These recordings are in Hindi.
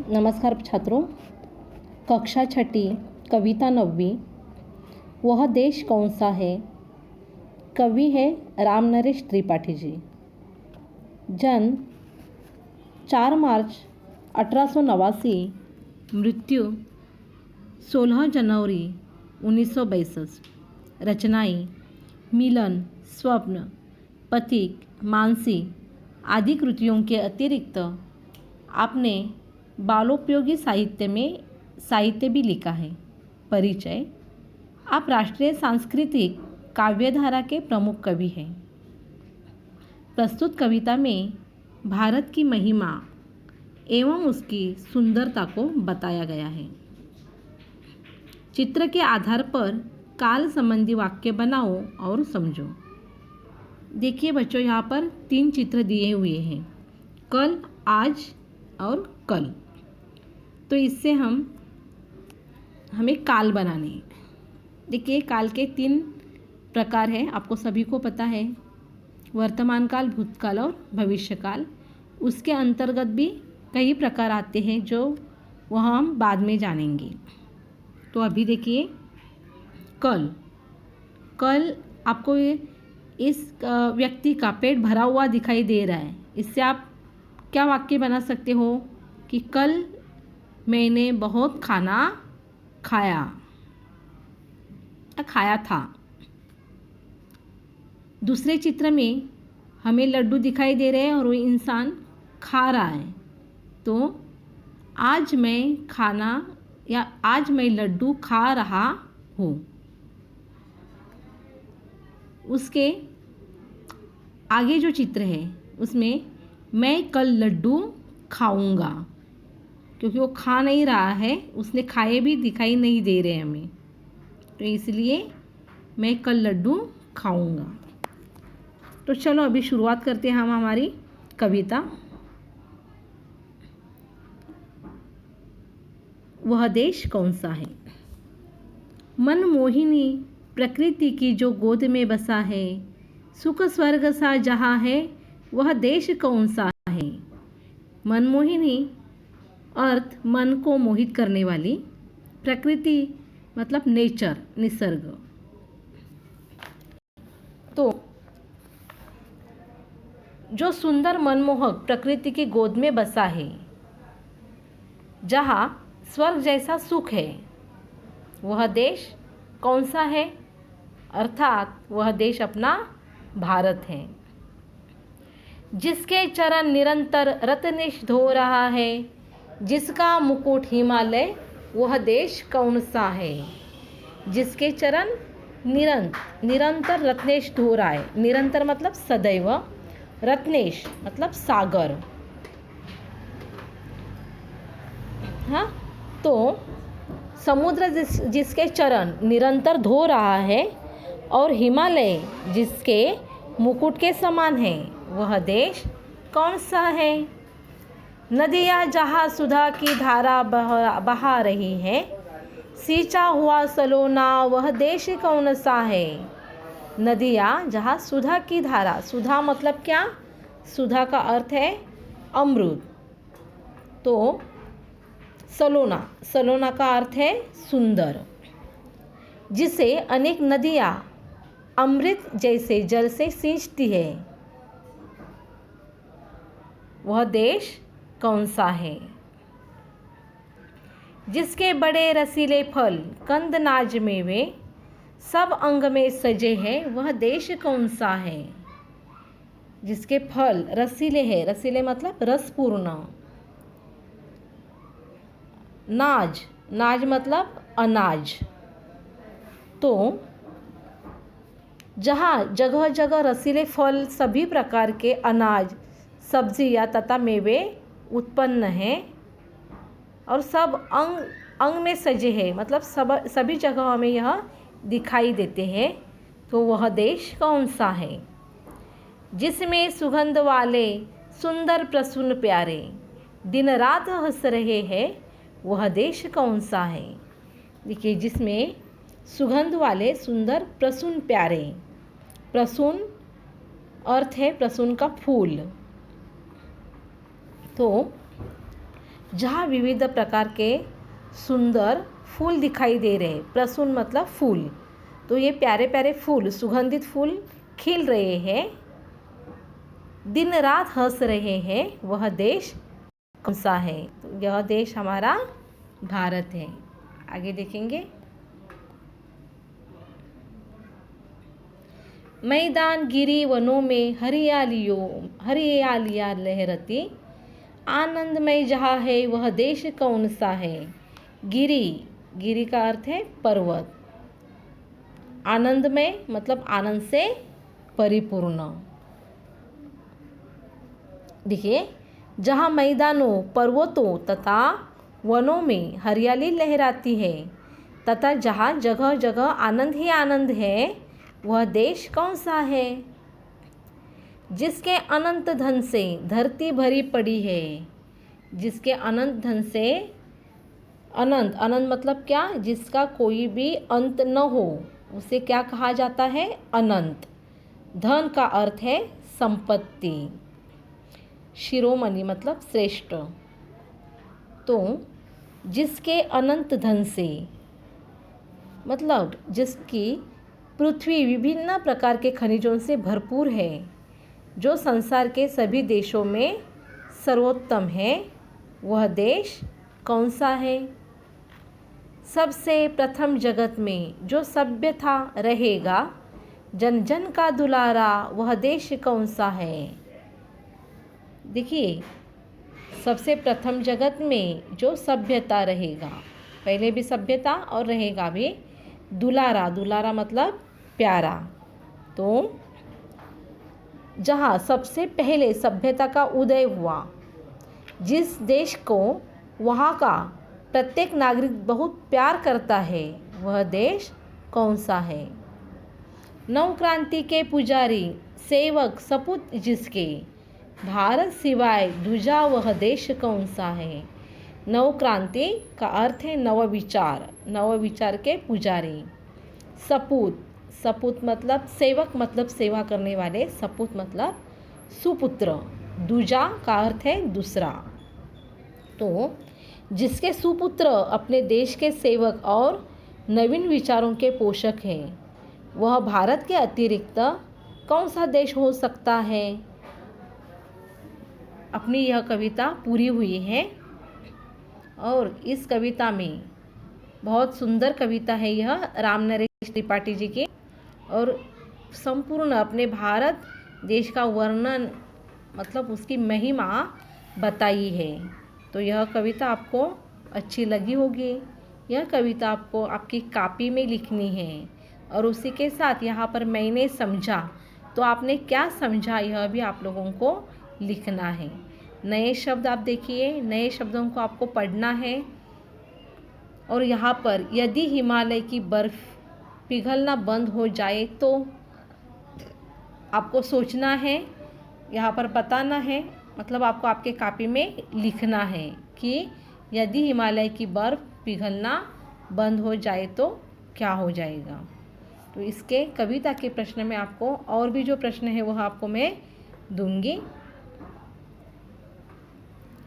नमस्कार छात्रों। कक्षा छठी, कविता 9वीं। वह देश कौन सा है। कवि है राम नरेश त्रिपाठी जी। जन्म 4 मार्च 1889, मृत्यु 16 जनवरी 1962। रचनाएं मिलन, स्वप्न, पथिक, मानसी आदि कृतियों के अतिरिक्त आपने बालोपयोगी साहित्य भी लिखा है। परिचय: आप राष्ट्रीय सांस्कृतिक काव्यधारा के प्रमुख कवि हैं। प्रस्तुत कविता में भारत की महिमा एवं उसकी सुंदरता को बताया गया है। चित्र के आधार पर काल संबंधी वाक्य बनाओ और समझो। देखिए बच्चों, यहाँ पर 3 चित्र दिए हुए हैं, कल, आज और कल। तो इससे हमें काल बनाने हैं। देखिए, काल के 3 प्रकार हैं, आपको सभी को पता है। वर्तमान काल, भूतकाल और भविष्य काल। उसके अंतर्गत भी कई प्रकार आते हैं जो वह हम बाद में जानेंगे। तो अभी देखिए, कल आपको इस व्यक्ति का पेट भरा हुआ दिखाई दे रहा है। इससे आप क्या वाक्य बना सकते हो कि कल मैंने बहुत खाना खाया था। दूसरे चित्र में हमें लड्डू दिखाई दे रहे हैं और वो इंसान खा रहा है। तो आज मैं लड्डू खा रहा हूँ। उसके आगे जो चित्र है उसमें मैं कल लड्डू खाऊंगा, क्योंकि वो खा नहीं रहा है, उसने खाए भी दिखाई नहीं दे रहे हमें, तो इसलिए मैं कल लड्डू खाऊंगा। तो चलो अभी शुरुआत करते हैं हम हमारी कविता। वह देश कौन सा है। मनमोहिनी प्रकृति की जो गोद में बसा है, सुख स्वर्ग सा जहाँ है, वह देश कौन सा है। मनमोहिनी अर्थ मन को मोहित करने वाली, प्रकृति मतलब नेचर, निसर्ग। तो जो सुंदर मनमोहक प्रकृति की गोद में बसा है, जहाँ स्वर्ग जैसा सुख है, वह देश कौन सा है। अर्थात वह देश अपना भारत है। जिसके चरण निरंतर रत्नेश धो रहा है, जिसका मुकुट हिमालय, वह देश कौन सा है। जिसके चरण निरंतर रत्नेश धो रहा है। निरंतर मतलब सदैव, रत्नेश मतलब सागर। हाँ, तो समुद्र जिसके चरण निरंतर धो रहा है और हिमालय जिसके मुकुट के समान है, वह देश कौन सा है। नदियाँ जहाँ सुधा की धारा बहा रही है, सींचा हुआ सलोना, वह देश कौन सा है। नदियाँ जहाँ सुधा की धारा, सुधा मतलब क्या, सुधा का अर्थ है अमृत। तो सलोना का अर्थ है सुंदर। जिसे अनेक नदियाँ अमृत जैसे जल से सींचती है, वह देश कौन सा है। जिसके बड़े रसीले फल, कंद नाज मेवे, सब अंग में सजे हैं, वह देश कौन सा है। जिसके फल रसीले हैं, रसीले मतलब रसपूर्ण। नाज मतलब अनाज। तो जहाँ जगह जगह रसीले फल, सभी प्रकार के अनाज, सब्जियाँ तथा मेवे उत्पन्न हैं और सब अंग में सजे हैं, मतलब सभी जगह हमें यह दिखाई देते हैं, तो वह देश कौन सा है। जिसमें सुगंध वाले सुंदर प्रसून प्यारे, दिन रात हंस रहे हैं, वह देश कौन सा है। देखिए, जिसमें सुगंध वाले सुंदर प्रसून प्यारे, प्रसून अर्थ है प्रसून का फूल। तो जहाँ विविध प्रकार के सुंदर फूल दिखाई दे रहे। प्रसून मतलब फूल, तो ये प्यारे प्यारे फूल, सुगंधित फूल खिल रहे हैं, दिन रात हंस रहे हैं, वह देश कौन सा है? तो यह देश हमारा भारत है। आगे देखेंगे। मैदान गिरी वनों में हरियालियाँ लहरती, आनंदमय जहाँ है वह देश कौन सा है? गिरी का अर्थ है पर्वत, आनंदमय मतलब आनंद से परिपूर्ण। देखिए, जहाँ मैदानों, पर्वतों तथा वनों में हरियाली लहराती है तथा जहाँ जगह जगह आनंद ही आनंद है, वह देश कौन सा है? जिसके अनंत धन से धरती भरी पड़ी है। जिसके अनंत धन से, अनंत मतलब क्या? जिसका कोई भी अंत न हो, उसे क्या कहा जाता है? अनंत। धन का अर्थ है संपत्ति, शिरोमणि मतलब श्रेष्ठ। तो जिसके अनंत धन से मतलब जिसकी पृथ्वी विभिन्न प्रकार के खनिजों से भरपूर है, जो संसार के सभी देशों में सर्वोत्तम है, वह देश कौन सा है? सबसे प्रथम जगत में जो सभ्य था रहेगा, जन जन का दुलारा, वह देश कौन सा है? देखिए, सबसे प्रथम जगत में जो सभ्यता रहेगा, पहले भी सभ्यता और रहेगा भी, दुलारा मतलब प्यारा। तो जहाँ सबसे पहले सभ्यता का उदय हुआ, जिस देश को वहाँ का प्रत्येक नागरिक बहुत प्यार करता है, वह देश कौन सा है? नवक्रांति के पुजारी, सेवक, सपूत जिसके, भारत सिवाय दूजा वह देश कौन सा है? नवक्रांति का अर्थ है नवविचार के पुजारी। सपूत मतलब सेवक मतलब सेवा करने वाले, सपूत मतलब सुपुत्र। दूजा का अर्थ है दूसरा। तो जिसके सुपुत्र अपने देश के सेवक और नवीन विचारों के पोषक हैं, वह भारत के अतिरिक्त कौन सा देश हो सकता है? अपनी यह कविता पूरी हुई है और इस कविता में बहुत सुंदर कविता है यह, राम नरेश त्रिपाठी जी की, और संपूर्ण अपने भारत देश का वर्णन मतलब उसकी महिमा बताई है। तो यह कविता आपको अच्छी लगी होगी। यह कविता आपको आपकी कॉपी में लिखनी है और उसी के साथ यहाँ पर मैंने समझा, तो आपने क्या समझा यह भी आप लोगों को लिखना है। नए शब्द आप देखिए, नए शब्दों को आपको पढ़ना है। और यहाँ पर यदि हिमालय की बर्फ़ पिघलना बंद हो जाए तो आपको सोचना है, यहाँ पर बताना है, मतलब आपको आपके कॉपी में लिखना है कि यदि हिमालय की बर्फ़ पिघलना बंद हो जाए तो क्या हो जाएगा। तो इसके कविता के प्रश्न में आपको और भी जो प्रश्न है वह आपको मैं दूंगी।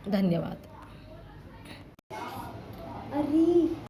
धन्यवाद।